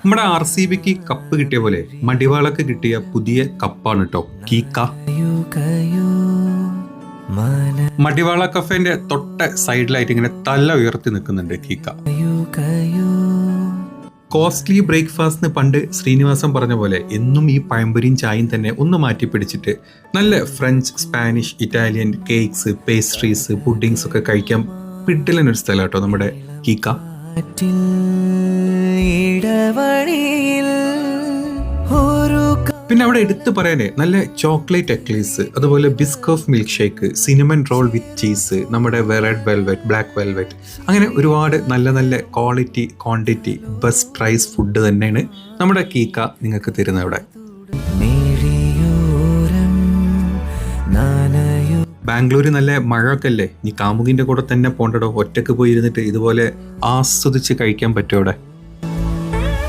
നമ്മുടെ RCBക്ക് കപ്പ് കിട്ടിയ പോലെ മടിവാളക്ക് കിട്ടിയ പുതിയ കപ്പാണ് കേട്ടോ കീക്ക. മടിവാള കഫേന്റെ തൊട്ട സൈഡിലായിട്ട് ഇങ്ങനെ തല ഉയർത്തി നിൽക്കുന്നുണ്ട് കീക്ക. കോസ്റ്റ്ലി ബ്രേക്ക്ഫാസ്റ്റിന് പണ്ട് ശ്രീനിവാസൻ പറഞ്ഞ പോലെ എന്നും ഈ പഴംപൊരിയും ചായയും തന്നെ ഒന്ന് മാറ്റി പിടിച്ചിട്ട് നല്ല French, Spanish, Italian cakes, pastries, puddings ഒക്കെ കഴിക്കാൻ പിടിലനൊരു സ്ഥലം കേട്ടോ നമ്മുടെ കീക്ക. പിന്നെ അവിടെ എടുത്തു പറയാനേ നല്ല ചോക്ലേറ്റ് എക്ലീസ്, അതുപോലെ Biscoff milkshake, cinnamon roll with cheese, നമ്മുടെ റെഡ് വെൽവെറ്റ്, ബ്ലാക്ക് വെൽവെറ്റ്, അങ്ങനെ ഒരുപാട് നല്ല നല്ല quality, quantity, best price food തന്നെയാണ് നമ്മുടെ കീക്ക നിങ്ങൾക്ക് തരുന്നത് അവിടെ. ബാംഗ്ലൂർ നല്ല മഴയൊക്കെ അല്ലേ, നീ കാമുകിന്റെ കൂടെ തന്നെ പോണ്ടടോ, ഒറ്റക്ക് പോയിരുന്നിട്ട് ഇതുപോലെ ആസ്വദിച്ച് കഴിക്കാൻ പറ്റും അവിടെ.